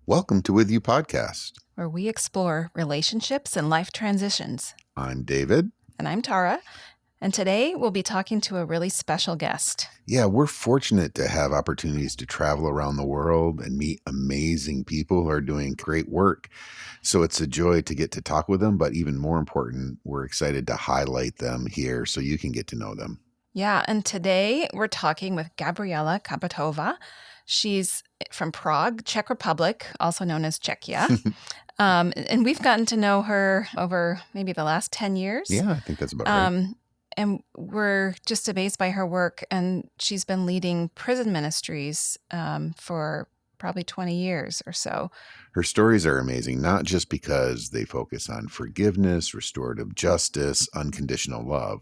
Welcome to With You Podcast. where we explore relationships and life transitions. I'm David. And I'm Tara. And today we'll be talking to a really special guest. Yeah, we're fortunate to have opportunities to travel around the world and meet amazing people who are doing great work. So it's a joy to get to talk with them, but even more important, we're excited to highlight them here so you can get to know them. Yeah, and today we're talking with Gabriela Kabatova. She's from Prague, Czech Republic, also known as Czechia. And we've gotten to know her over maybe the last 10 years. Yeah, I think that's about right. And we're just amazed by her work. And she's been leading prison ministries for probably 20 years or so. Her stories are amazing, not just because they focus on forgiveness, restorative justice, unconditional love,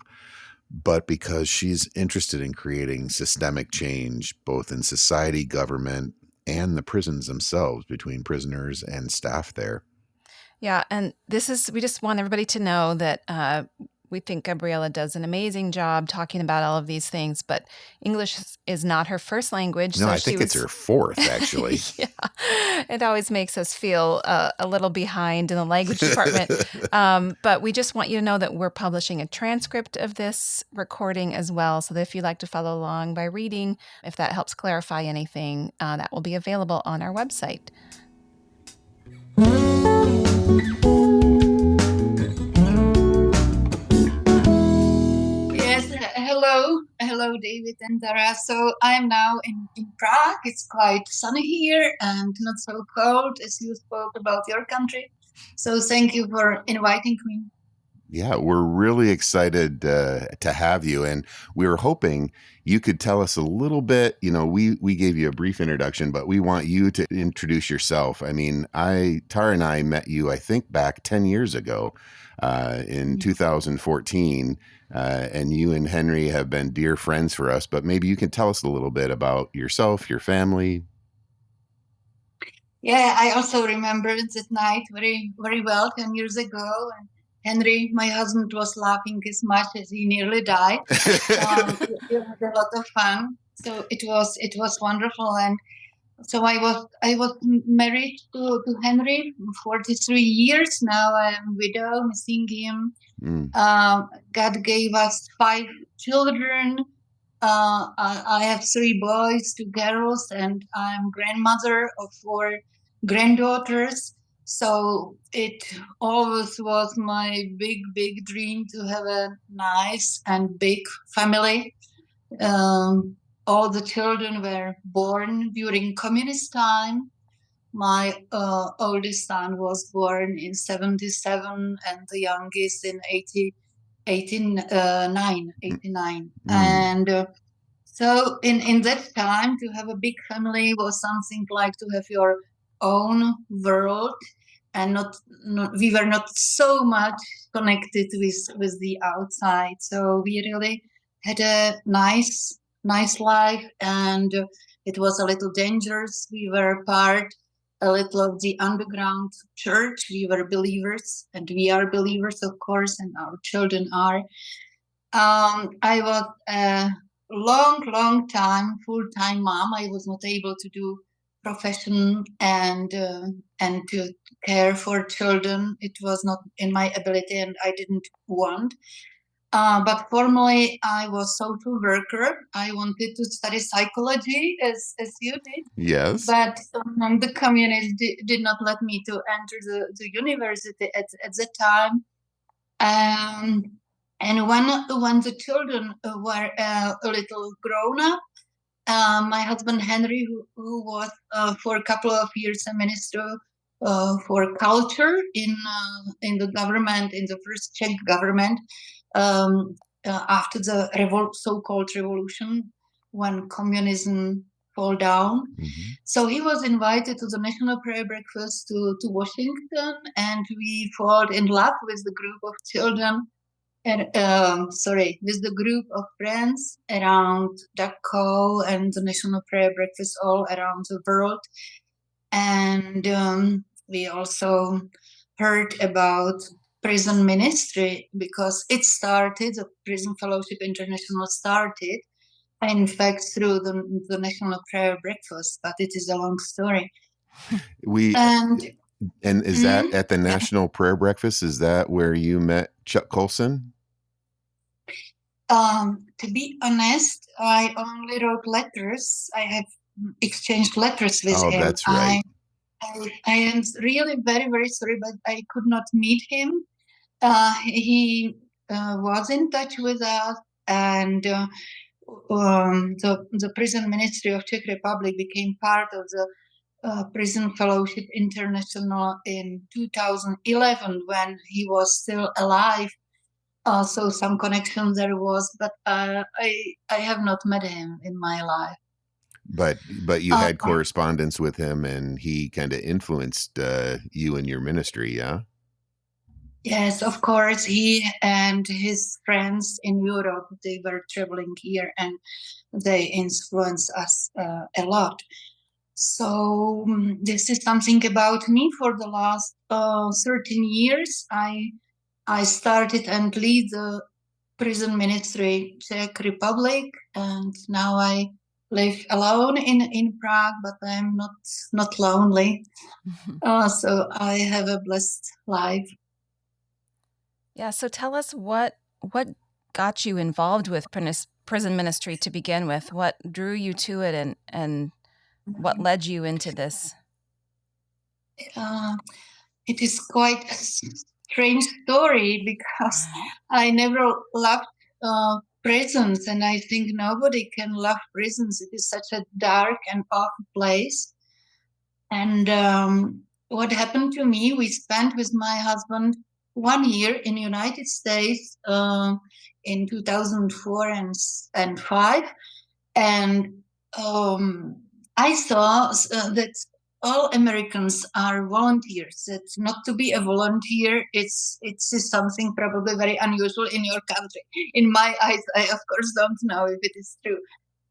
but because she's interested in creating systemic change, both in society, government, and the prisons themselves, between prisoners and staff there. Yeah, and we just want everybody to know that we think Gabriela does an amazing job talking about all of these things, but English is not her first language. No, I think it's her fourth, actually. Yeah, it always makes us feel a little behind in the language department. But we just want you to know that we're publishing a transcript of this recording as well, so that if you'd like to follow along by reading, if that helps clarify anything, that will be available on our website. Hello, David and Tara. So I'm now in Prague. It's quite sunny here and not so cold as you spoke about your country. So thank you for inviting me. Yeah, we're really excited to have you. And we were hoping you could tell us a little bit. You know, we gave you a brief introduction, but we want you to introduce yourself. I mean, Tara and I met you, I think, back 10 years ago in 2014. And you and Henry have been dear friends for us. But maybe you can tell us a little bit about yourself, your family. Yeah, I also remember that night very, very well 10 years ago. And Henry, my husband, was laughing as much as he nearly died. We had a lot of fun. So it was wonderful. And so I was married to Henry for 43 years. Now I'm widow, missing him. God gave us 5 children. I have 3 boys, 2 girls, and I'm grandmother of 4 granddaughters. So it always was my big dream to have a nice and big family. All the children were born during communist time. My oldest son was born in 1977 and the youngest in 1989. And so in that time, to have a big family was something like to have your own world, and we were not so much connected with the outside. So we really had a nice life, and it was a little dangerous. We were part a little of the underground church. We were believers, and we are believers, of course, and our children are. I was a long time full-time mom. I was not able to do profession and to care for children. It was not in my ability, and I didn't want. But formally, I was social worker. I wanted to study psychology, as you did. Yes. But the communists did not let me to enter the university at the time. And when the children were a little grown up, my husband Henry, who was for a couple of years a minister for culture in the government, in the first Czech government, after the so-called revolution, when communism fell down. Mm-hmm. So he was invited to the National Prayer Breakfast to Washington, and we fell in love with the group of children, and with the group of friends around Dachau and the National Prayer Breakfast all around the world. And we also heard about prison ministry, because it started, the Prison Fellowship International started, in fact, through the National Prayer Breakfast, but it is a long story. We And and is mm, that at the yeah. National Prayer Breakfast? Is that where you met Chuck Colson? To be honest, I only wrote letters. I have exchanged letters with Oh, him. that's right. I am really very, very sorry, but I could not meet him. He was in touch with us, and the prison ministry of Czech Republic became part of the Prison Fellowship International in 2011 when he was still alive. So some connection there was, but I have not met him in my life. But you Uh, had correspondence with him, and he kind of influenced you in your ministry, yeah? yes, of course, he and his friends in Europe, they were traveling here and they influenced us a lot. So this is something about me for the last 13 years. I started and lead the prison ministry Czech Republic, and now I live alone in Prague, but I'm not lonely. So I have a blessed life. Yeah, so tell us what got you involved with prison ministry to begin with? What drew you to it, and what led you into this? It is quite a strange story because I never loved prisons, and I think nobody can love prisons. It is such a dark and awful place. And what happened to me, we spent with my husband 1 year in the United States in 2004 and 5. And I saw that all Americans are volunteers. That not to be a volunteer, it's something probably very unusual in your country. In my eyes, I of course don't know if it is true,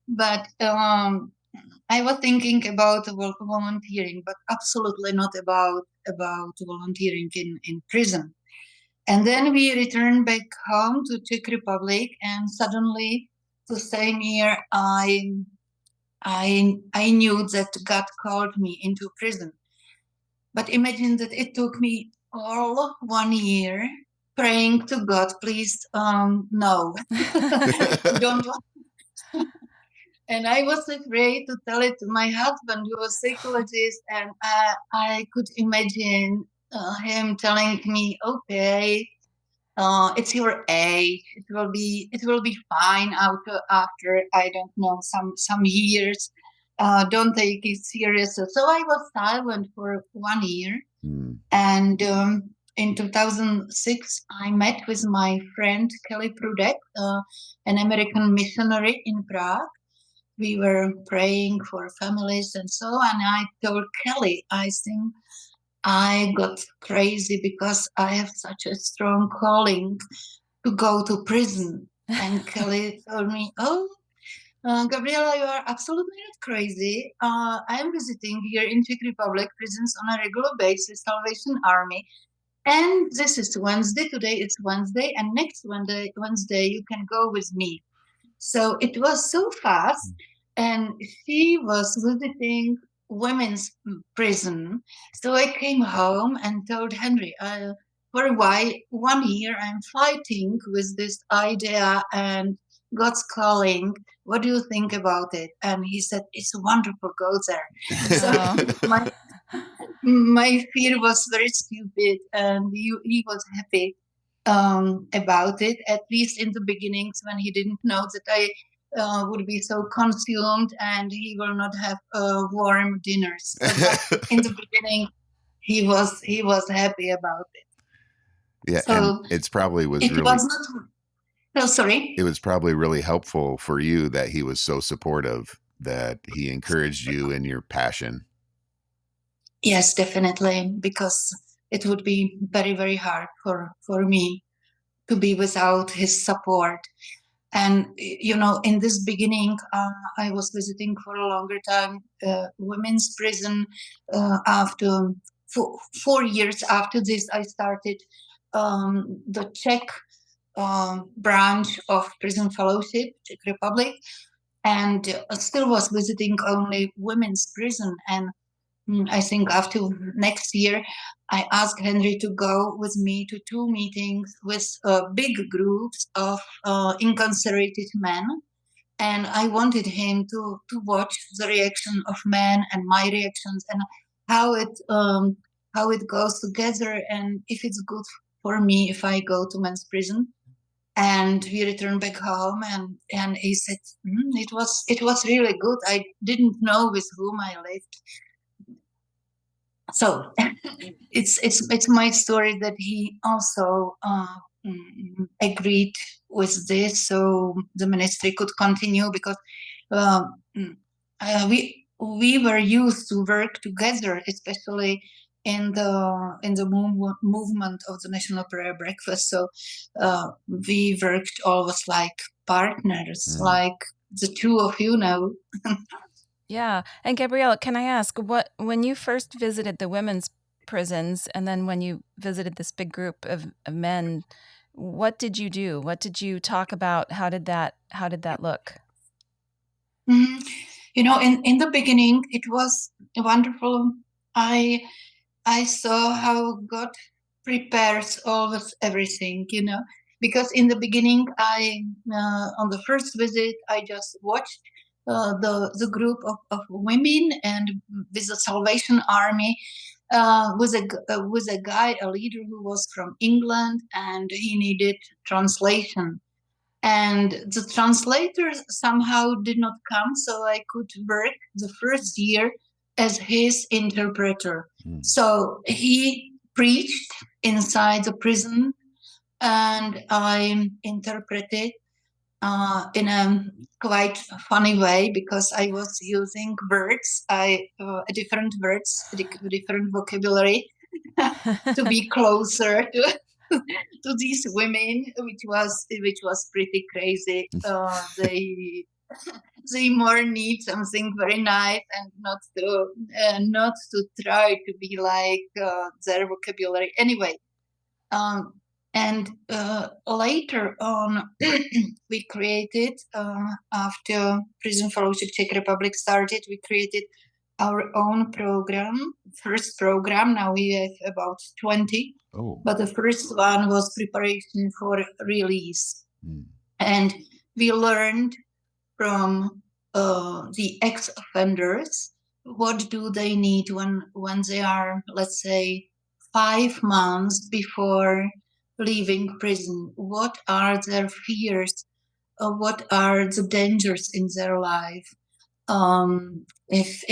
but I was thinking about volunteering, but absolutely not about volunteering in prison. And then we returned back home to Czech Republic, and suddenly the same year I knew that God called me into prison. But imagine that it took me all 1 year praying to God, please, no, don't. And I was afraid to tell it to my husband, who was a psychologist, and I could imagine him telling me, "Okay, it's your age. It will be fine after I don't know some years. Don't take it serious." So I was silent for 1 year, and in 2006 I met with my friend Kelly Prudek, an American missionary in Prague. We were praying for families and so on. I told Kelly, I think I got crazy because I have such a strong calling to go to prison. And Kelly told me, "Oh, Gabriela, you are absolutely not crazy. I am visiting here in Czech Republic prisons on a regular basis, Salvation Army. And this is Wednesday. Today it's Wednesday. And next Wednesday you can go with me." So it was so fast. And she was visiting women's prison. So I came home and told Henry, for a while, 1 year, I'm fighting with this idea and God's calling. What do you think about it? And he said, "It's wonderful, go there." So my fear was very stupid, and he was happy about it, at least in the beginnings when he didn't know that I would be so consumed and he will not have warm dinners. But in the beginning, he was happy about it. Yeah, so and it's probably was it really was not. No, sorry. it was probably really helpful for you that he was so supportive, that he encouraged you in your passion. Yes, definitely, because it would be very, very hard for me to be without his support. And, in this beginning, I was visiting for a longer time women's prison. After 4 years after this, I started the Czech branch of Prison Fellowship, Czech Republic, and still was visiting only women's prison. And I think after next year, I asked Henry to go with me to 2 meetings with big groups of incarcerated men. And I wanted him to watch the reaction of men and my reactions and how it goes together and if it's good for me if I go to men's prison. And we returned back home, and he said, it was really good. I didn't know with whom I lived. So it's my story that he also agreed with this, so the ministry could continue because we were used to work together, especially in the movement of the National Prayer Breakfast. So we worked always like partners, like the two of you know. Yeah. And Gabriela, can I ask, when you first visited the women's prisons and then when you visited this big group of men, what did you do? What did you talk about? How did that look? Mm-hmm. You know, in the beginning, it was wonderful. I saw how God prepares always everything, you know, because in the beginning, on the first visit, I just watched the group of women and with the Salvation Army, was a guy, a leader who was from England, and he needed translation. And the translators somehow did not come, so I could work the first year as his interpreter. So he preached inside the prison, and I interpreted in a quite funny way because I was using words, different words, different vocabulary to be closer to these women, which was pretty crazy. They more need something very nice and not to try to be like their vocabulary. Anyway, and later on, we created after Prison Fellowship Czech Republic started, we created our own program, first program. Now we have about 20. But the first one was preparation for release. And we learned from the ex-offenders what do they need when they are, let's say, 5 months before leaving prison. What are their fears? What are the dangers in their life? If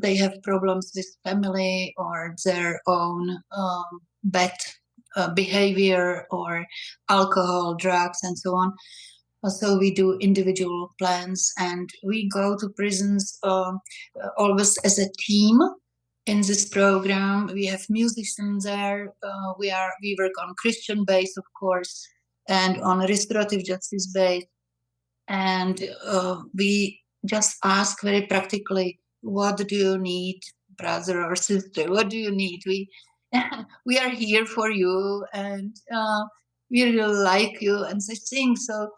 they have problems with family or their own bad behavior or alcohol, drugs, and so on. So we do individual plans, and we go to prisons always as a team. In this program, we have musicians there. We work on Christian base, of course, and on restorative justice base. And we just ask very practically, what do you need, brother or sister? What do you need? We are here for you, and we really like you, and such things. So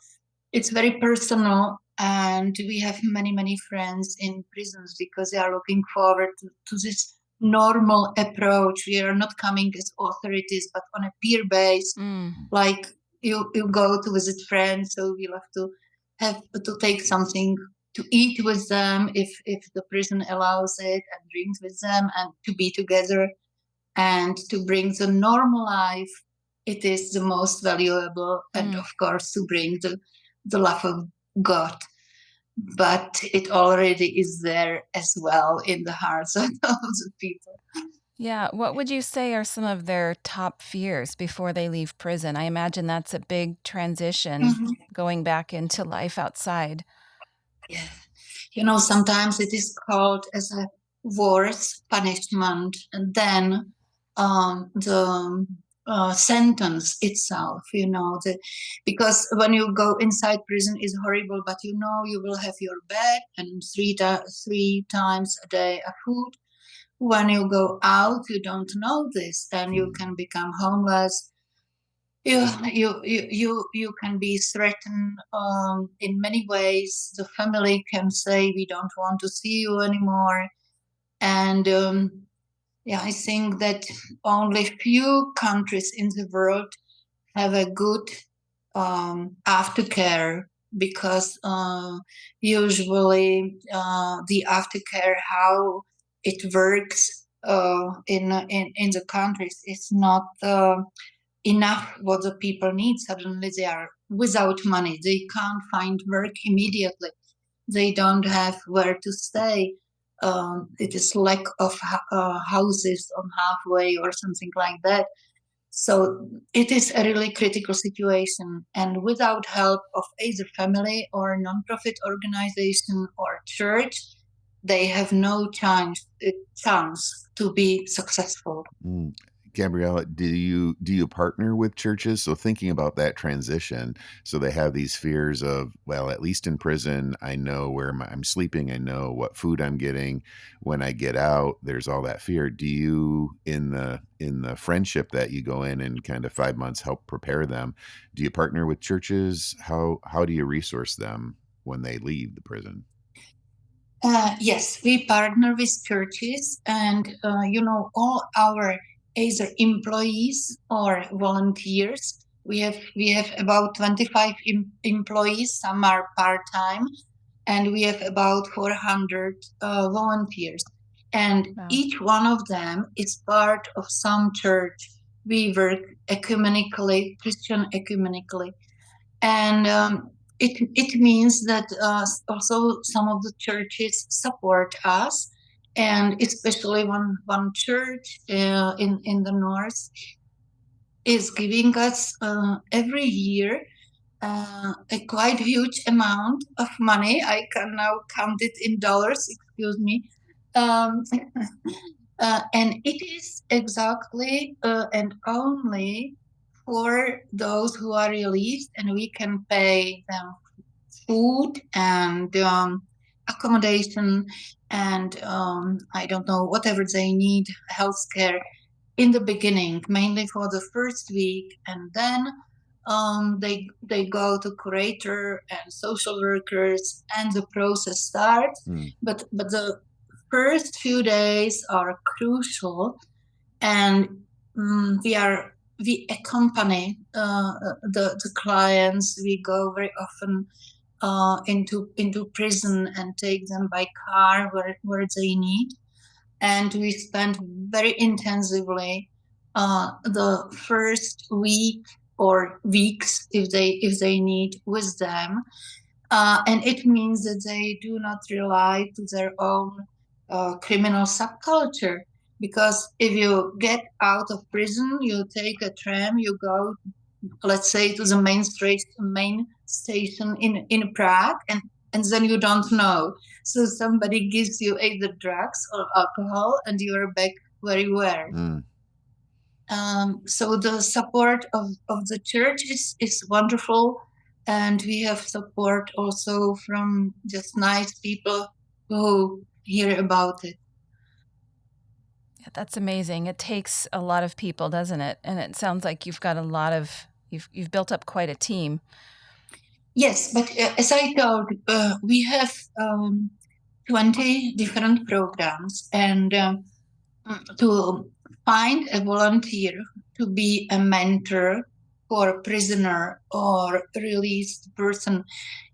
it's very personal, and we have many, many friends in prisons because they are looking forward to this normal approach. We are not coming as authorities, but on a peer base, like you go to visit friends. So we love to have to take something to eat with them if the prison allows it, and drink with them, and to be together and to bring the normal life. It is the most valuable, and of course to bring the love of God. But it already is there as well in the hearts of the people. Yeah. What would you say are some of their top fears before they leave prison? I imagine that's a big transition, going back into life outside. Yeah. You know, sometimes it is called as a worse punishment than the sentence itself, you know, because when you go inside prison is horrible, but you know you will have your bed and three times a day of food. When you go out, you don't know this, and you can become homeless. You can be threatened in many ways. The family can say, we don't want to see you anymore. And I think that only few countries in the world have a good aftercare, because usually the aftercare, how it works in the countries, is not enough what the people need. Suddenly they are without money. They can't find work immediately. They don't have where to stay. It is lack of houses on halfway or something like that. So it is a really critical situation, and without help of either family or non-profit organization or church, they have no chance to be successful. Mm. Gabriela, do you partner with churches? So thinking about that transition, so they have these fears of, well, at least in prison, I know where I'm sleeping. I know what food I'm getting when I get out. There's all that fear. Do you, in the friendship that you go in and kind of 5 months help prepare them, do you partner with churches? How do you resource them when they leave the prison? Yes, we partner with churches, and all our either employees or volunteers. We have about 25 employees. Some are part time, and we have about 400 volunteers. And Wow. each one of them is part of some church. We work ecumenically, Christian ecumenically, and it means that also some of the churches support us, and especially one church in the north is giving us every year a quite huge amount of money. I can now count it in dollars, excuse me. Um, and it is exactly and only for those who are released, and we can pay them food and accommodation and I don't know, whatever they need, healthcare in the beginning, mainly for the first week, and then they go to curator and social workers, and the process starts. Mm. But the first few days are crucial, and we accompany the clients. We go very often into prison and take them by car where they need, and we spend very intensively the first week or weeks if they need with them, and it means that they do not rely to their own criminal subculture, because if you get out of prison, you take a tram, you go, let's say, to the main station in Prague, and then you don't know. So somebody gives you either drugs or alcohol, and you are back where you were. Mm. So the support of the church is wonderful, and we have support also from just nice people who hear about it. Yeah, that's amazing. It takes a lot of people, doesn't it? And it sounds like you've got you've built up quite a team. Yes, but as I told, we have 20 different programs, and to find a volunteer to be a mentor for a prisoner or released person,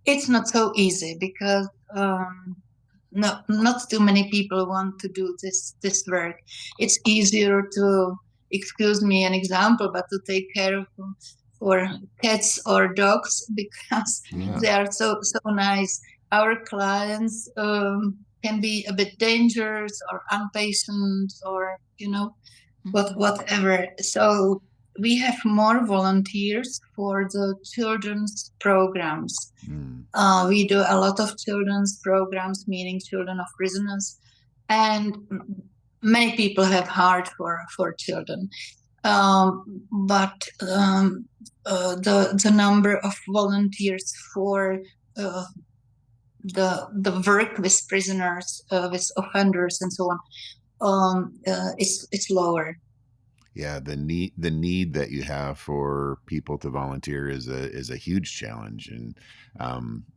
it's not so easy, because not too many people want to do this work. It's easier to, excuse me an example, but to take care of for cats or dogs, because they are so nice. Our clients can be a bit dangerous or impatient, or whatever. So we have more volunteers for the children's programs. We do a lot of children's programs, meaning children of prisoners, and many people have heart for children. But the number of volunteers for the work with prisoners, with offenders, and so on, it's lower. Yeah, the need that you have for people to volunteer is a huge challenge, and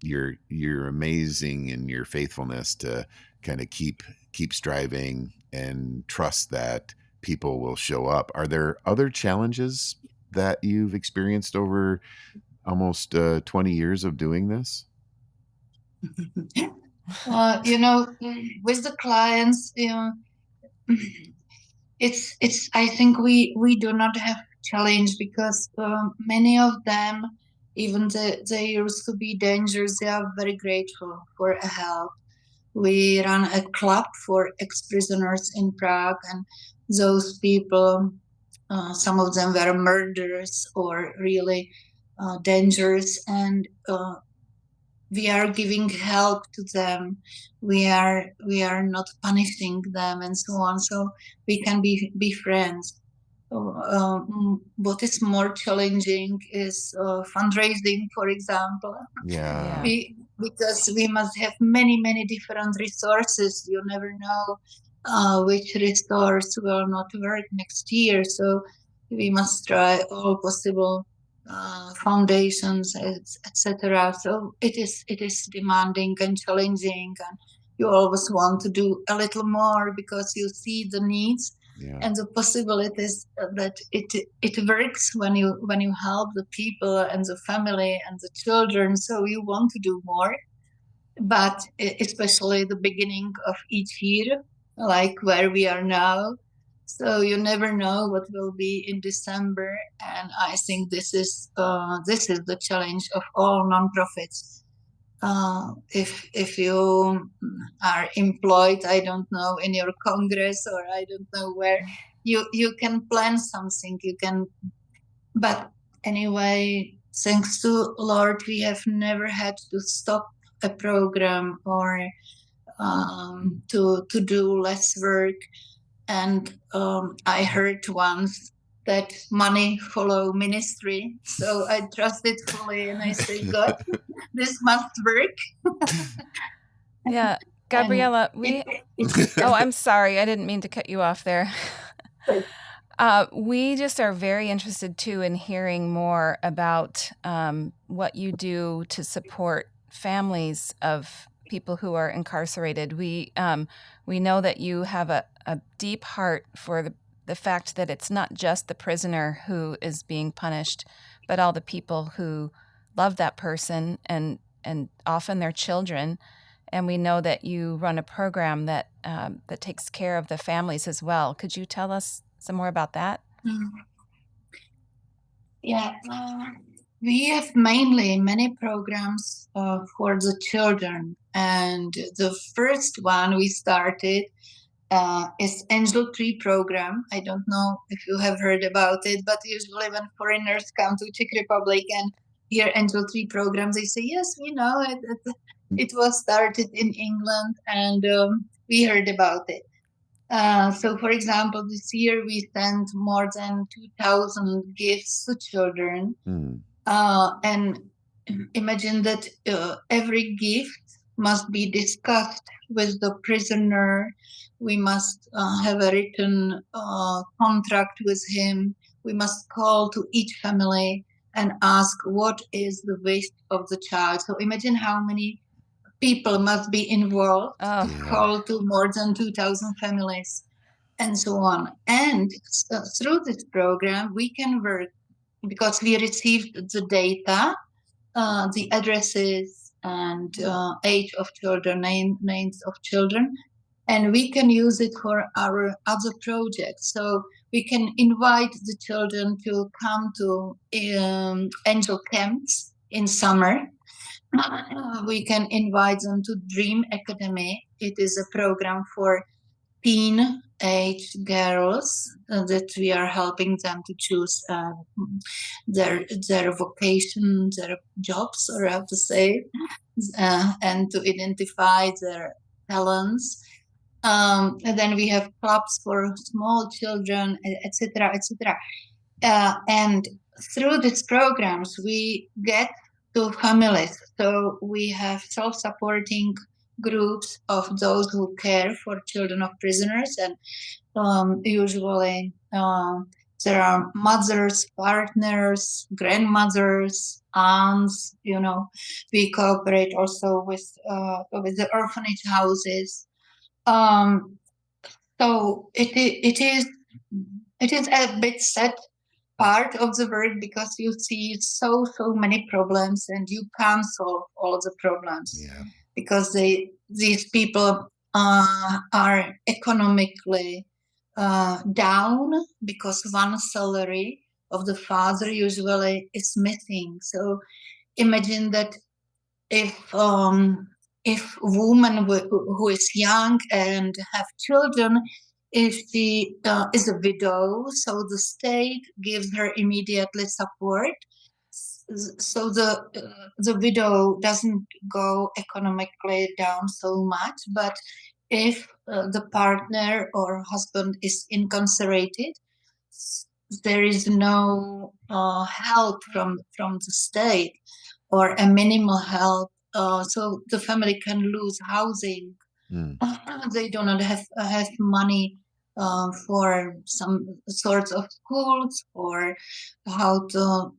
you're amazing in your faithfulness to kind of keep striving and trust that people will show up. Are there other challenges that you've experienced over almost 20 years of doing this? With the clients, it's I think we do not have challenge because many of them, even they used to be dangerous, they are very grateful for help. We run a club for ex-prisoners in Prague, and those people, some of them were murderers or really dangerous, and we are giving help to them. We are not punishing them and so on. So we can be friends. What is more challenging is fundraising, for example. Yeah. Because we must have many different resources. You never know which resource will not work next year. So we must try all possible foundations, etc. So it is demanding and challenging, and you always want to do a little more because you see the needs and the possibilities that it works when you help the people and the family and the children. So you want to do more, but especially the beginning of each year, like where we are now. So you never know what will be in December, and I think this is the challenge of all nonprofits. If you are employed, I don't know, in your Congress or I don't know where, you can plan something. You can, but anyway, thanks to Lord, we have never had to stop a program or to do less work. And I heard once that money follow ministry. So I trust it fully and I say, God, this must work. Yeah. Gabriela, I'm sorry. I didn't mean to cut you off there. We just are very interested too in hearing more about what you do to support families of people who are incarcerated. We know that you have a deep heart for the fact that it's not just the prisoner who is being punished, but all the people who love that person and often their children. And we know that you run a program that takes care of the families as well. Could you tell us some more about that? Yeah. We have mainly many programs for the children, and the first one we started is Angel Tree program. I don't know if you have heard about it, but usually when foreigners come to Czech Republic and hear Angel Tree program, they say, yes, we know it. It was started in England, and we heard about it. So, for example, this year we sent more than 2,000 gifts to children. And imagine that every gift must be discussed with the prisoner. We must have a written contract with him. We must call to each family and ask what is the wish of the child. So imagine how many people must be involved to call to more than 2,000 families and so on. And through this program, we can work because we received the data, the addresses and age of children, names of children, and we can use it for our other projects. So we can invite the children to come to angel camps in summer. We can invite them to Dream Academy. It is a program for teen-age girls that we are helping them to choose their vocation, their jobs, or how to say, and to identify their talents. And then we have clubs for small children, etc., etc. And through these programs, we get to families. So we have self-supporting groups of those who care for children of prisoners, and usually there are mothers, partners, grandmothers, aunts. We cooperate also with the orphanage houses. Um, so it is a bit sad part of the work because you see so many problems and you can't solve all the problems Yeah. because these people are economically down because one salary of the father usually is missing. So imagine that if woman who is young and have children, if she is a widow, so the state gives her immediately support. So the widow doesn't go economically down so much. But if the partner or husband is incarcerated, there is no help from the state or a minimal help. So the family can lose housing. Mm. They do not have money for some sorts of schools or how to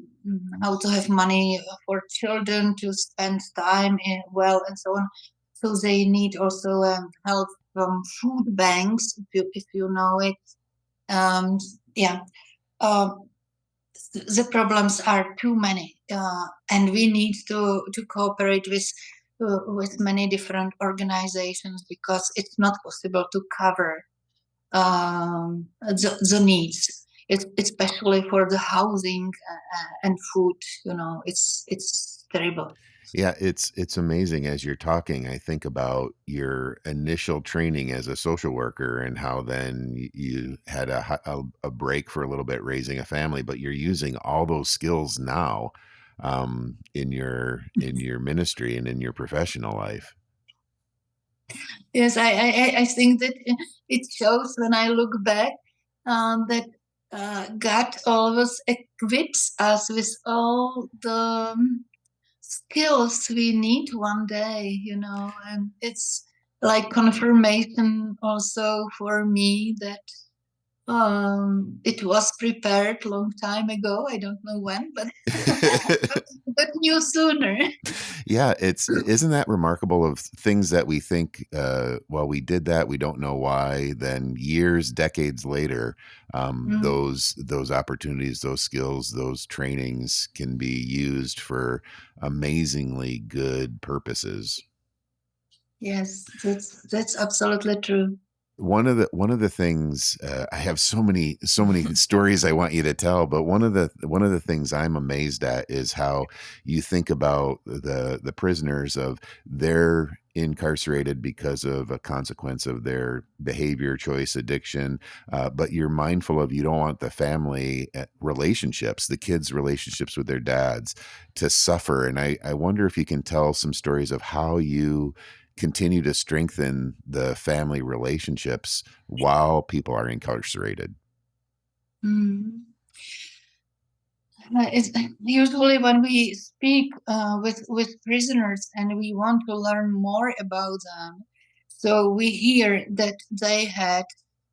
how to have money for children to spend time in well and so on. So they need also help from food banks, if you know it. Yeah. Uh, the problems are too many, and we need to cooperate with many different organizations because it's not possible to cover the needs, especially for the housing and food. It's terrible. Yeah, it's amazing as you're talking. I think about your initial training as a social worker and how then you had a break for a little bit raising a family, but you're using all those skills now in your ministry and in your professional life. Yes, I think that it shows when I look back that God always equips us with all the skills we need one day, and it's like confirmation also for me that it was prepared long time ago. I don't know when, but but knew sooner. Yeah, isn't that remarkable of things that we think, well, we did that, we don't know why, then years, decades later, Mm, those opportunities, those skills, those trainings can be used for amazingly good purposes. yes, that's absolutely true. One of the things I have so many stories I want you to tell, but one of the things I'm amazed at is how you think about the prisoners of they're incarcerated because of a consequence of their behavior, choice, addiction, but you're mindful of you don't want the family relationships, the kids' relationships with their dads, to suffer. And I wonder if you can tell some stories of how you continue to strengthen the family relationships while people are incarcerated. Mm. It's usually when we speak with prisoners and we want to learn more about them, so we hear that they had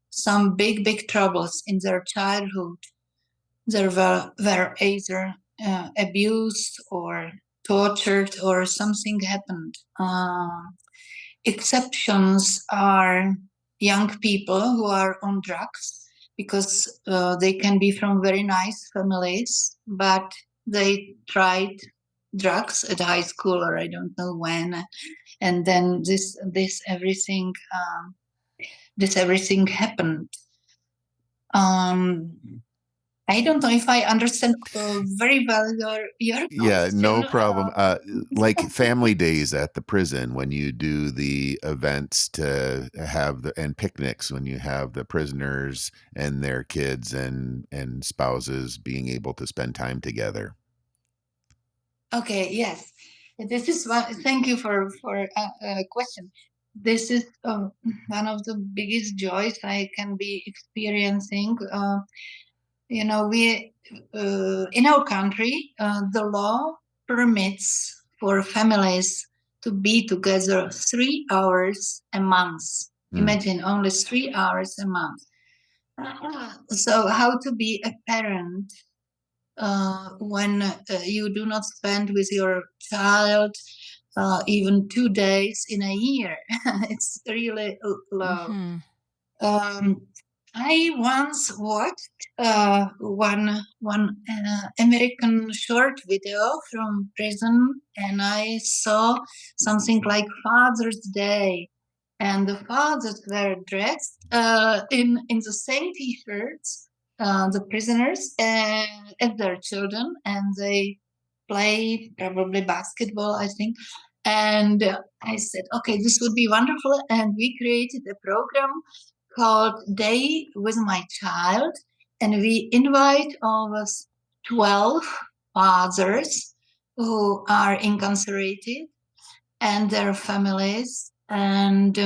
some big troubles in their childhood. They were either abused or tortured or something happened. Exceptions are young people who are on drugs because they can be from very nice families, but they tried drugs at high school or I don't know when, and then this everything happened. Um, I don't know if I understand very well your Yeah, no question. problem. Like family days at the prison when you do the events to have and picnics when you have the prisoners and their kids and spouses being able to spend time together. Okay, yes. This is one. Thank you for a question. This is one of the biggest joys I can be experiencing. We in our country, the law permits for families to be together 3 hours a month. Mm. Imagine only 3 hours a month. So, how to be a parent when you do not spend with your child even 2 days in a year. It's really low. I once watched one American short video from prison, and I saw something like Father's Day, and the fathers were dressed in the same T-shirts, the prisoners, as their children, and they play probably basketball, I think. And I said, okay, this would be wonderful, and we created a program called Day with My Child, and we invite almost 12 fathers who are incarcerated and their families, and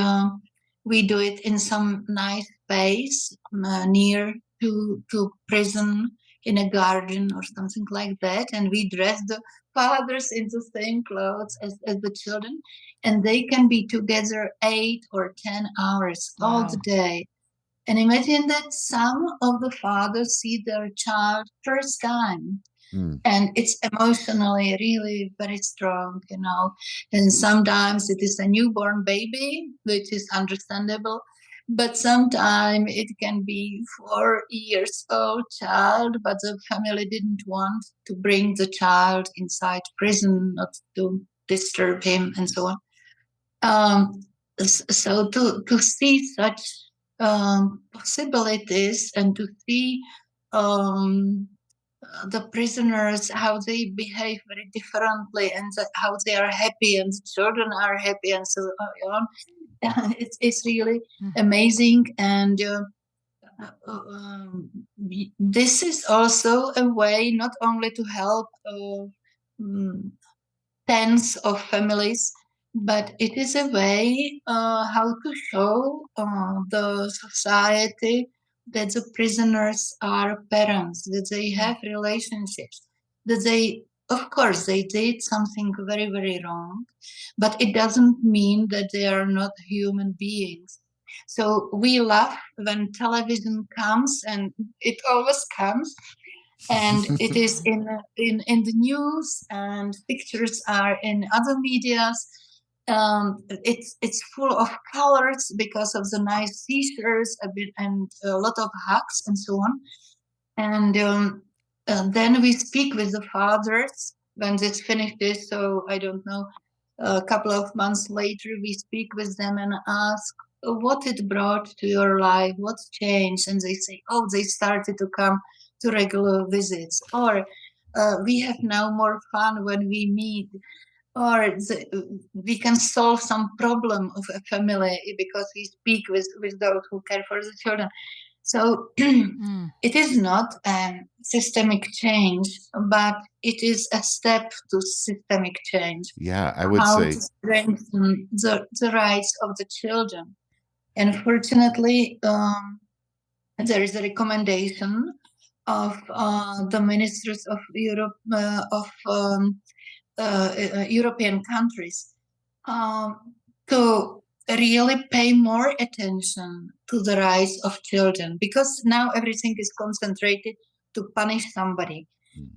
we do it in some nice space near to prison, in a garden or something like that, and we dress the fathers in the same clothes as the children, and they can be together 8 or 10 hours all the day. And imagine that some of the fathers see their child first time. And it's emotionally really very strong, you know. And sometimes it is a newborn baby, which is understandable. But sometimes it can be 4 years old child, but the family didn't want to bring the child inside prison, not to disturb him, and so on. So to see such possibilities, and to see the prisoners, how they behave very differently, and how they are happy, and the children are happy, and so on. It's really amazing. And this is also a way not only to help tens of families, but it is a way how to show the society that the prisoners are parents, that they have relationships, that they, of course, they did something very, very wrong, but it doesn't mean that they are not human beings. So we laugh when television comes, and it always comes, and it is in the news, and pictures are in other medias. It's full of colors because of the nice t-shirts, and a lot of hugs and so on. And then we speak with the fathers when this finishes. So I don't know, a couple of months later, we speak with them and ask what it brought to your life, what's changed, and they say, oh, they started to come to regular visits, or we have now more fun when we meet, or we can solve some problem of a family because we speak with those who care for the children. So it is not a systemic change, but it is a step to systemic change. Yeah, I would how say to strengthen the rights of the children. And fortunately, there is a recommendation of the ministers of Europe, European countries, to really pay more attention to the rights of children, because now everything is concentrated to punish somebody.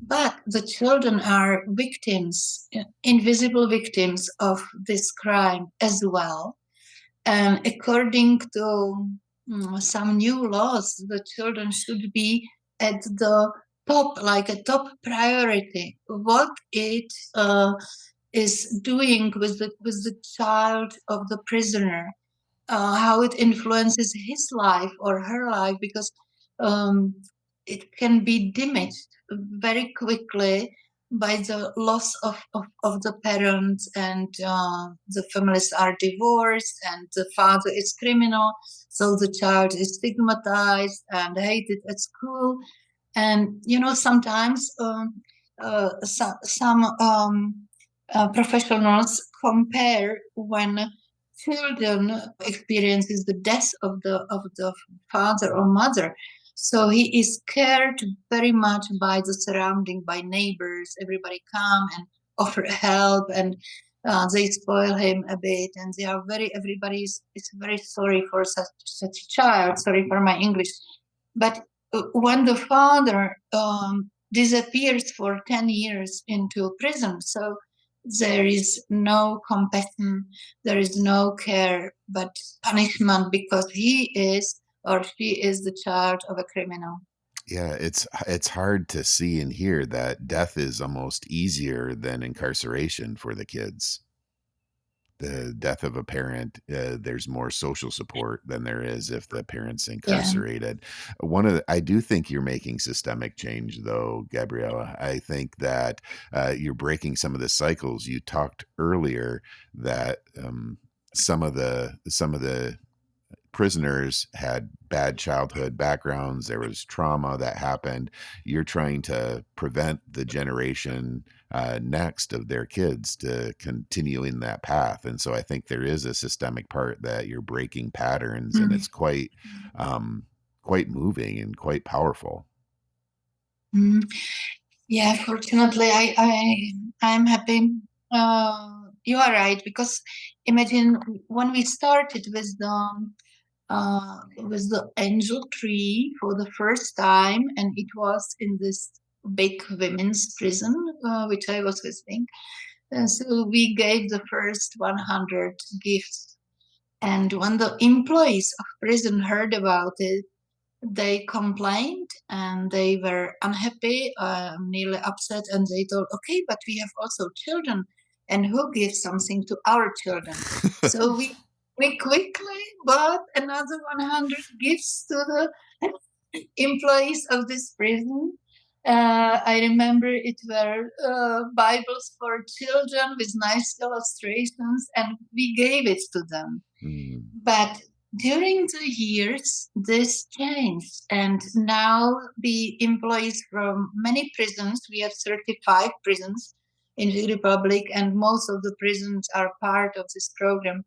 But the children are victims, invisible victims of this crime as well. And according to some new laws, the children should be at the top, like a top priority. What it is doing with the child of the prisoner, how it influences his life or her life, because it can be damaged very quickly by the loss of the parents, and the families are divorced, and the father is criminal, so the child is stigmatized and hated at school. And sometimes some professionals compare when children experiences the death of the father or mother. So he is cared very much by the surrounding, by neighbors. Everybody come and offer help, and they spoil him a bit, and everybody is very sorry for such a child. Sorry for my English, but when the father disappears for 10 years into prison, so there is no compassion, there is no care, but punishment because he is or she is the child of a criminal. Yeah, it's hard to see and hear that death is almost easier than incarceration for the kids. The death of a parent, there's more social support than there is if the parent's Yeah. incarcerated. I do think you're making systemic change, though, Gabriela. I think that you're breaking some of the cycles. You talked earlier that some of the prisoners had bad childhood backgrounds. There was trauma that happened. You're trying to prevent the generation next of their kids to continue in that path. And so I think there is a systemic part that you're breaking patterns, and it's quite moving and quite powerful. Mm. Yeah, fortunately, I'm happy. You are right, because imagine when we started with the angel tree for the first time, and it was in this big women's prison which I was visiting. So we gave the first 100 gifts, and when the employees of prison heard about it, they complained and they were unhappy, nearly upset, and they told, okay, but we have also children, and who gives something to our children? So we quickly bought another 100 gifts to the employees of this prison. I remember it were Bibles for children with nice illustrations, and we gave it to them. But during the years, this changed, and now the employees from many prisons, we have 35 prisons in the Republic, and most of the prisons are part of this program.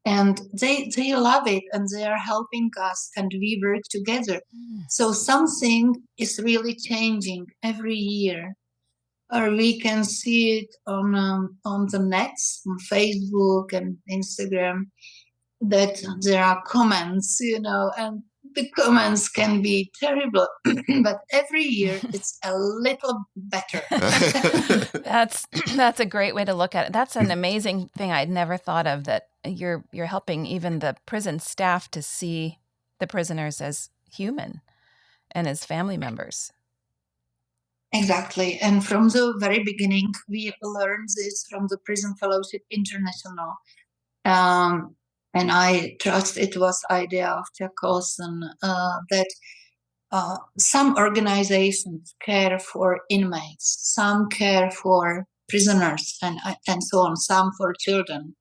And they love it, and they are helping us, and we work together. So something is really changing every year. Or we can see it on the net, on Facebook and Instagram, that there are comments, and the comments can be terrible, but every year it's a little better. That's a great way to look at it. That's an amazing thing I'd never thought of, that you're helping even the prison staff to see the prisoners as human and as family members. Exactly. And from the very beginning, we learned this from the Prison Fellowship International. And I trust it was idea of Jack Olson, that some organizations care for inmates, some care for prisoners, and so on, some for children.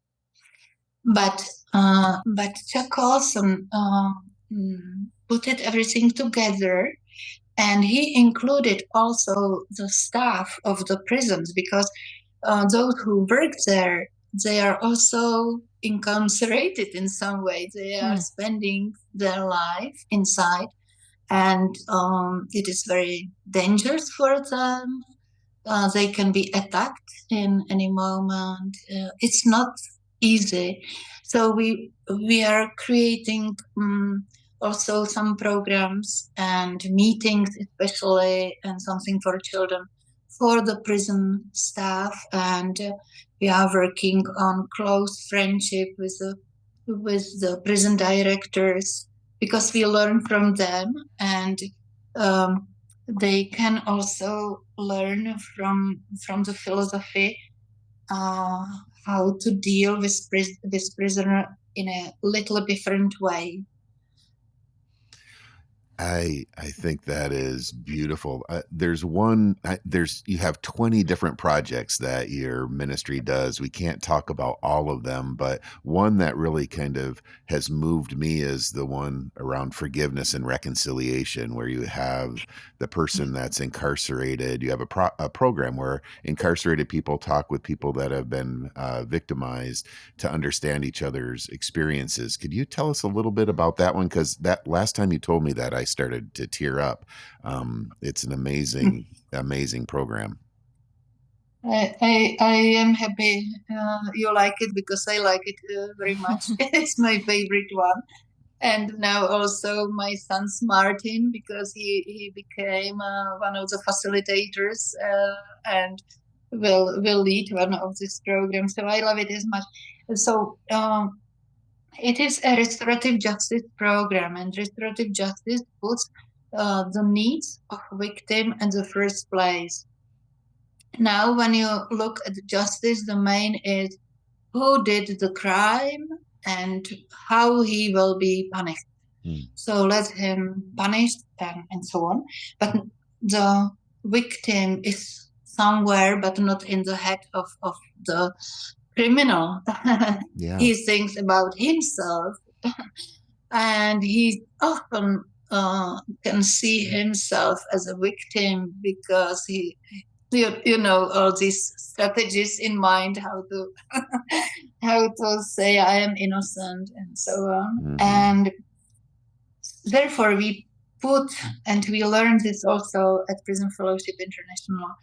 But Jack Olson put it everything together, and he included also the staff of the prisons, because those who work there, they are also incarcerated in some way. They are spending their life inside, and it is very dangerous for them. They can be attacked in any moment. It's not easy. So we are creating also some programs and meetings, especially, and something for children, for the prison staff, and we are working on close friendship with the prison directors, because we learn from them, and they can also learn from the philosophy, how to deal with this prisoner in a little different way. I think that is beautiful. You have 20 different projects that your ministry does. We can't talk about all of them, but one that really kind of has moved me is the one around forgiveness and reconciliation, where you have the person that's incarcerated. You have a program where incarcerated people talk with people that have been victimized to understand each other's experiences. Could you tell us a little bit about that one? Because that last time you told me that, I started to tear up. It's an amazing program. I am happy you like it, because I like it very much. It's my favorite one. And now also my son's Martin, because he became one of the facilitators, and will lead one of this program. So I love it as much. So it is a restorative justice program, and restorative justice puts the needs of victim in the first place. Now, when you look at justice, the main is who did the crime and how he will be punished. So let him punished and so on. But the victim is somewhere, but not in the head of the criminal. Yeah. He thinks about himself, and he often can see himself as a victim because he, you know, all these strategies in mind, how to how to say I am innocent and so on. And therefore we put, and we learned this also at Prison Fellowship International.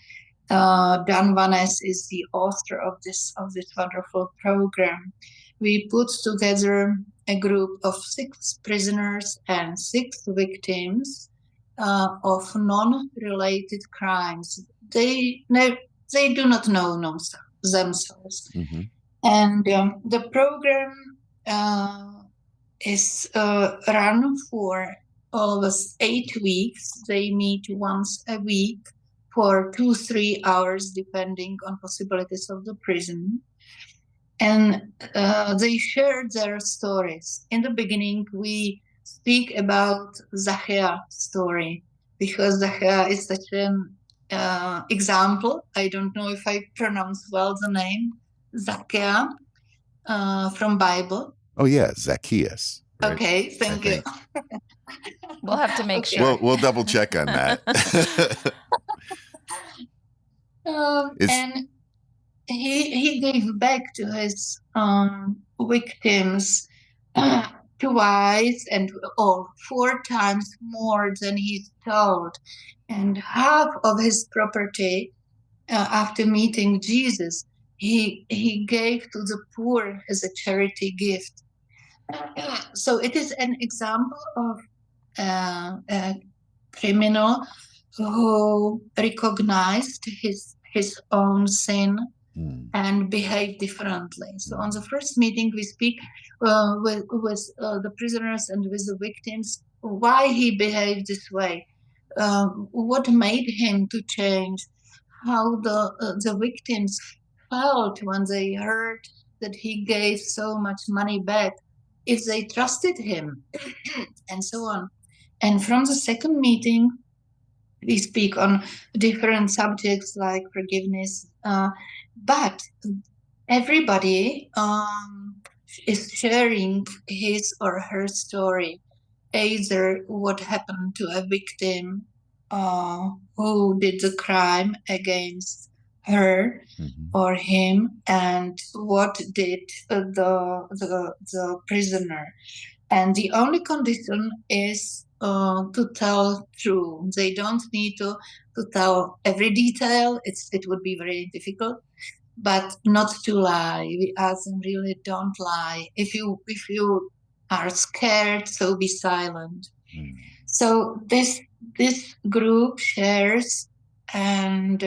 Dan Vanes is the author of this wonderful program. We put together a group of 6 prisoners and 6 victims of non-related crimes. They do not know themselves. And the program is run for almost 8 weeks. They meet once a week for 2-3 hours, depending on possibilities of the prison. And they share their stories. In the beginning, we speak about Zachary's story, because Zachary is such an example. I don't know if I pronounce well the name, Zachary, from Bible. Oh, yeah, Zacchaeus. Right? Okay, thank you. We'll have to make sure. We'll double check on that. And he gave back to his victims twice or 4 times more than he stole, and half of his property after meeting Jesus he gave to the poor as a charity gift. So it is an example of a criminal who recognized his own sin and behaved differently. So on the first meeting, we speak with the prisoners and with the victims why he behaved this way, what made him to change, how the victims felt when they heard that he gave so much money back, if they trusted him, and so on. And from the second meeting, we speak on different subjects like forgiveness, but everybody is sharing his or her story, either what happened to a victim who did the crime against her or him, and what did the prisoner. And the only condition is to tell true. They don't need to tell every detail. It would be very difficult, but not to lie. We ask them, really don't lie. If you are scared, so be silent. So this group shares, and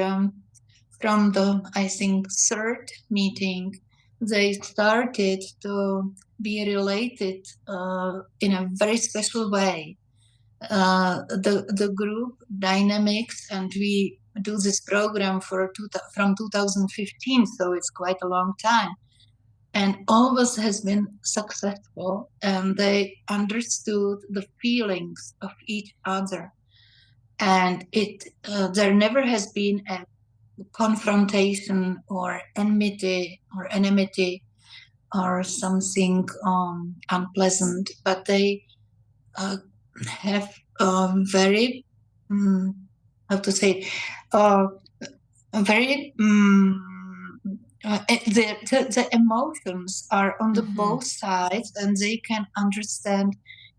from the, I think, 3rd meeting, they started to be related in a very special way. The group dynamics, and we do this program from 2015, so it's quite a long time, and always has been successful, and they understood the feelings of each other, and there never has been a confrontation or enmity or something unpleasant, but they have very how to say very the emotions are on the both sides, and they can understand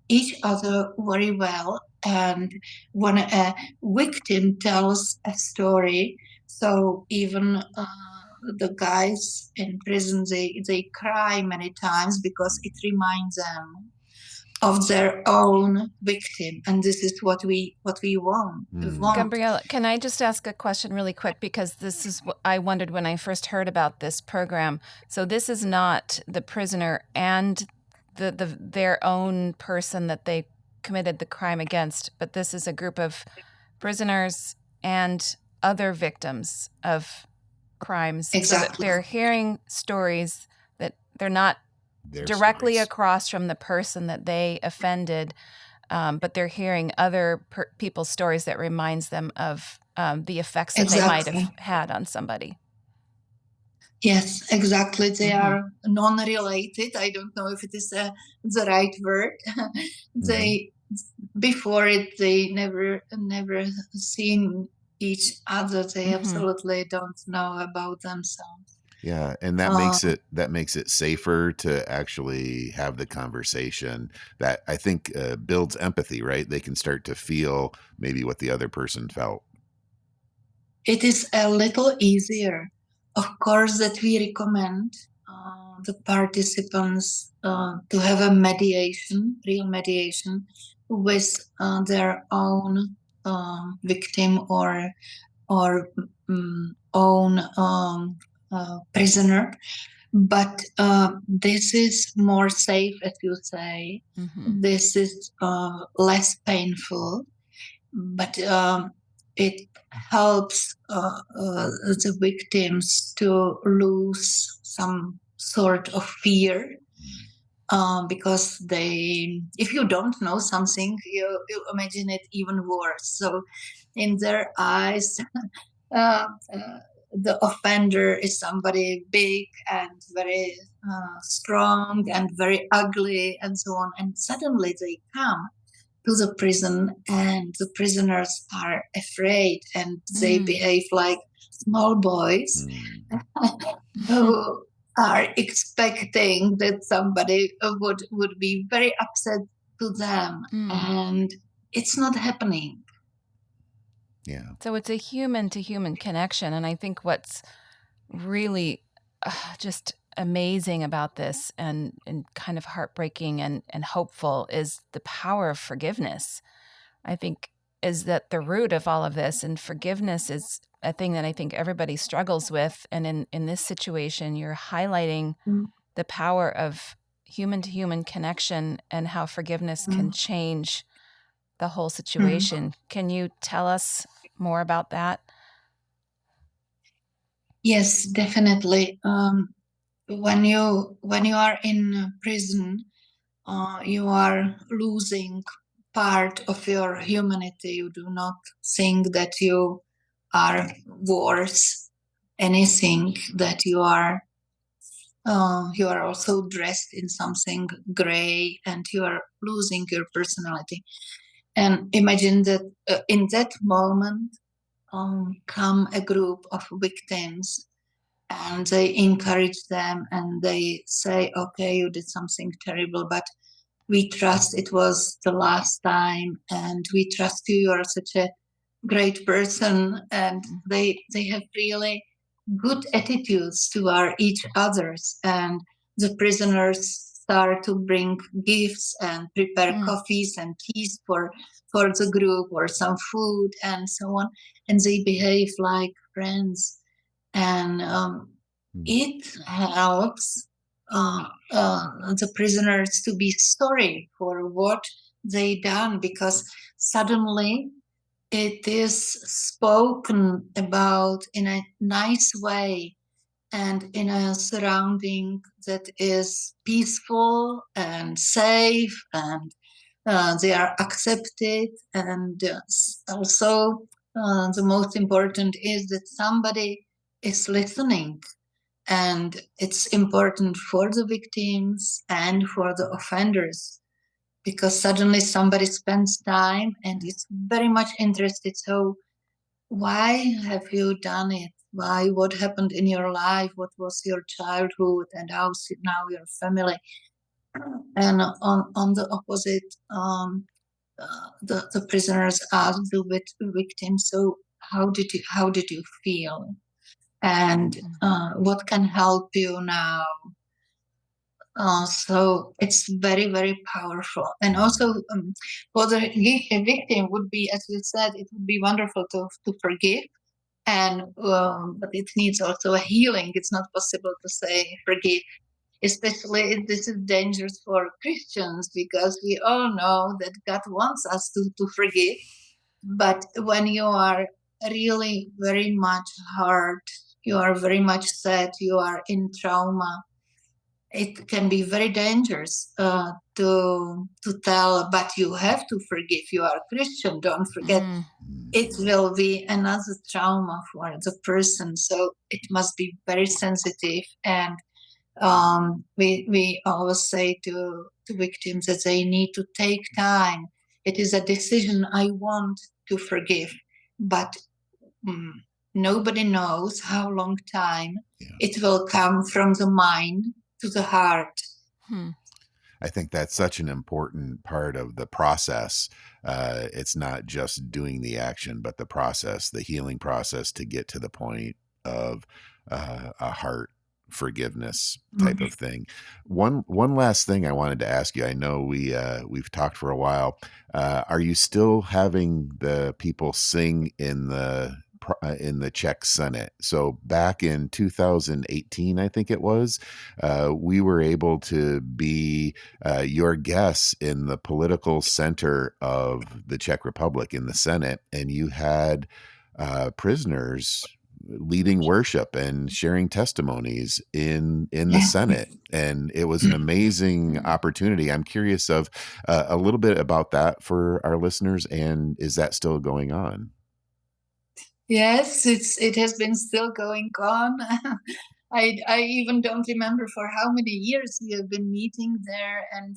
each other very well. And when a victim tells a story, so even the guys in prison, they cry many times because it reminds them of their own victim, and this is what we want. Gabriela, can I just ask a question really quick, because this is what I wondered when I first heard about this program. So this is not the prisoner and their own person that they committed the crime against, but this is a group of prisoners and other victims of crimes. Exactly. So that they're hearing stories that they're not directly across from the person that they offended, but they're hearing other people's stories that reminds them of the effects that they might have had on somebody. Yes, exactly. They are non-related. I don't know if it is the right word. They before it, they never seen each other. They absolutely don't know about themselves. Yeah, and that makes it safer to actually have the conversation. That, I think, builds empathy, right? They can start to feel maybe what the other person felt. It is a little easier, of course, that we recommend the participants to have a real mediation with their own victim or own prisoner. But this is more safe, as you say. This is less painful, but it helps the victims to lose some sort of fear, because if you don't know something, you imagine it even worse. So in their eyes, the offender is somebody big and very strong and very ugly and so on. And suddenly they come to the prison and the prisoners are afraid and they behave like small boys who are expecting that somebody would be very upset to them. And it's not happening. Yeah. So it's a human-to-human connection. And I think what's really just amazing about this and kind of heartbreaking and hopeful is the power of forgiveness. I think is that the root of all of this, and forgiveness is a thing that I think everybody struggles with. And in this situation, you're highlighting the power of human-to-human connection and how forgiveness can change the whole situation. Can you tell us more about that? Yes, definitely. When you are in prison, you are losing part of your humanity. You do not think that you are worth anything, that you are also dressed in something gray, and you are losing your personality. And imagine that in that moment come a group of victims, and they encourage them and they say, okay, you did something terrible, but we trust it was the last time, and we trust you are such a great person. And they have really good attitudes toward each others, and the prisoners start to bring gifts and prepare coffees and teas for the group, or some food and so on, and they behave like friends. And it helps the prisoners to be sorry for what they done, because suddenly it is spoken about in a nice way and in a surrounding that is peaceful and safe, and they are accepted. And also the most important is that somebody is listening. And it's important for the victims and for the offenders, because suddenly somebody spends time and is very much interested. So why have you done it? Why? What happened in your life? What was your childhood? And how's it now your family? And on the opposite, the prisoners ask the victims, so how did you feel? And what can help you now? So it's very, very powerful. And also for the victim would be, as you said, it would be wonderful to forgive. And but it needs also a healing. It's not possible to say forgive. Especially if this is dangerous for Christians, because we all know that God wants us to forgive. But when you are really very much hurt, you are very much sad, you are in trauma, it can be very dangerous to tell, but you have to forgive. You are Christian, don't forget. It will be another trauma for the person. So it must be very sensitive. And we always say to victims that they need to take time. It is a decision. I want to forgive, but nobody knows how long time it will come from the mind to the heart. I think that's such an important part of the process. It's not just doing the action, but the process, the healing process to get to the point of a heart forgiveness type of thing. One last thing I wanted to ask you. I know we've talked for a while. Are you still having the people sing in the Czech Senate? So back in 2018, I think it was, we were able to be your guests in the political center of the Czech Republic in the Senate, and you had prisoners leading worship and sharing testimonies in the Senate, and it was an amazing opportunity. I'm curious of a little bit about that for our listeners, and is that still going on? Yes, it has been still going on. I even don't remember for how many years we have been meeting there, and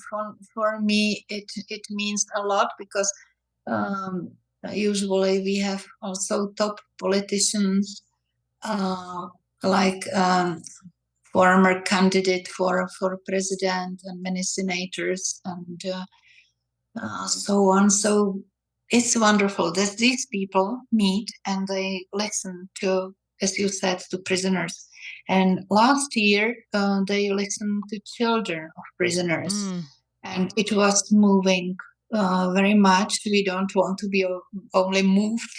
for me it means a lot, because usually we have also top politicians like former candidate for president and many senators and so on. So it's wonderful that these people meet and they listen to, as you said, to prisoners. And last year they listened to children of prisoners, and it was moving very much. We don't want to be only moved.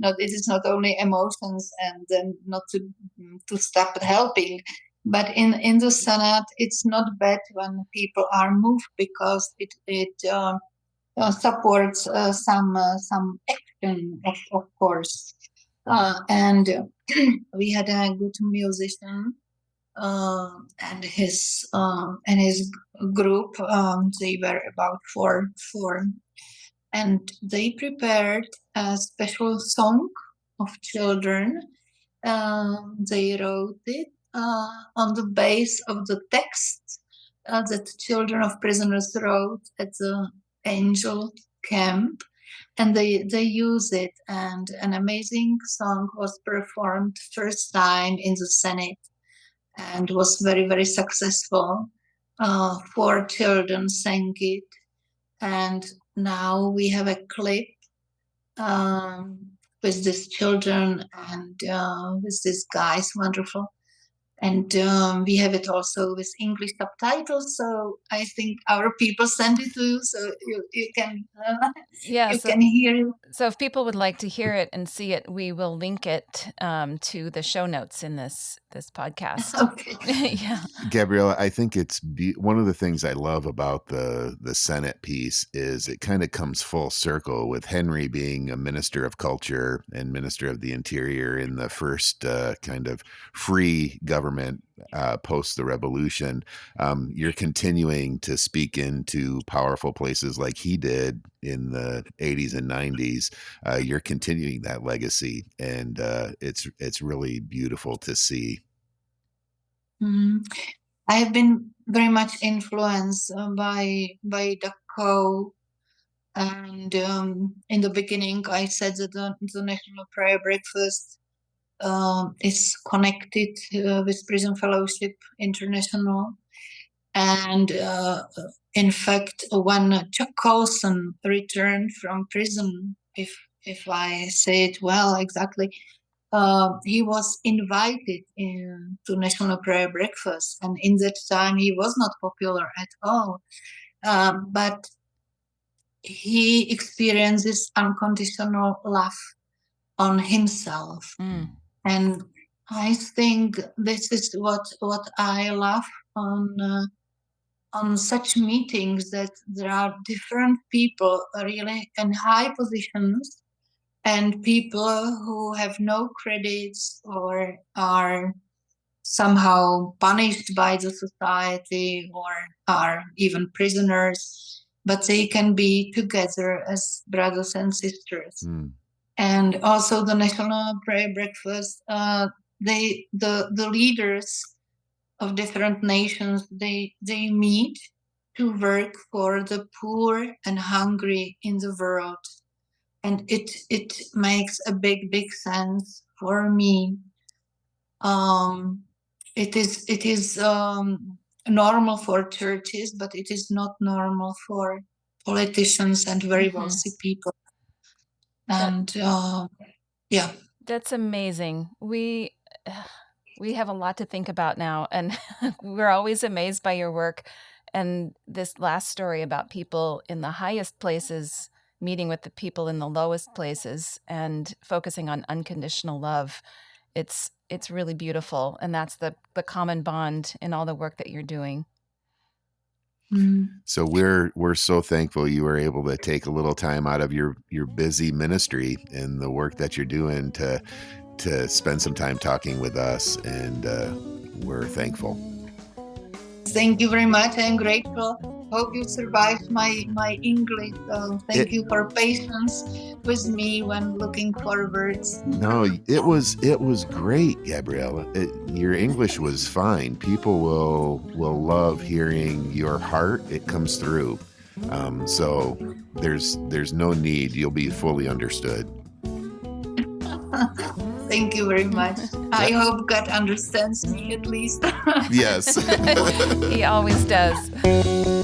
It is not only emotions, and then not to stop helping. But in the Senate, it's not bad when people are moved, because it supports some action, of course. And we had a good musician and his group. They were about four, and they prepared a special song of children. They wrote it on the base of the text that children of prisoners wrote at the Angel camp, and they use it. And an amazing song was performed first time in the Senate, and was very, very successful. 4 children sang it, and now we have a clip with these children and with these guys, wonderful. And we have it also with English subtitles. So I think our people send it to you, so you can can hear it. So if people would like to hear it and see it, we will link it to the show notes in this podcast. Okay. Yeah, Gabriela, I think it's one of the things I love about the Senate piece is it kind of comes full circle with Henry being a minister of culture and minister of the interior in the first kind of free government post the revolution. You're continuing to speak into powerful places like he did in the 80s and 90s. You're continuing that legacy, and it's really beautiful to see. I have been very much influenced by Dachau, and in the beginning I said that the National Prayer Breakfast is connected with Prison Fellowship International. And in fact, when Chuck Colson returned from prison, if I say it well exactly, he was invited to National Prayer Breakfast, and in that time he was not popular at all. But he experiences unconditional love on himself. And I think this is what I love on such meetings, that there are different people really in high positions and people who have no credits or are somehow punished by the society or are even prisoners, but they can be together as brothers and sisters. And also the National Prayer Breakfast, the leaders of different nations, they meet to work for the poor and hungry in the world. And it makes a big sense for me. It is normal for churches, but it is not normal for politicians and very wealthy people. And yeah, that's amazing. We have a lot to think about now, and we're always amazed by your work. And this last story about people in the highest places meeting with the people in the lowest places and focusing on unconditional love, it's really beautiful. And that's the common bond in all the work that you're doing. So we're so thankful you were able to take a little time out of your busy ministry and the work that you're doing to spend some time talking with us, and we're thankful. Thank you very much. I'm grateful. Hope you survived my English. Thank you for patience with me when looking for words. No, it was great, Gabriela. Your English was fine. People will love hearing your heart. It comes through. So there's no need. You'll be fully understood. Thank you very much. I hope God understands me at least. Yes. He always does.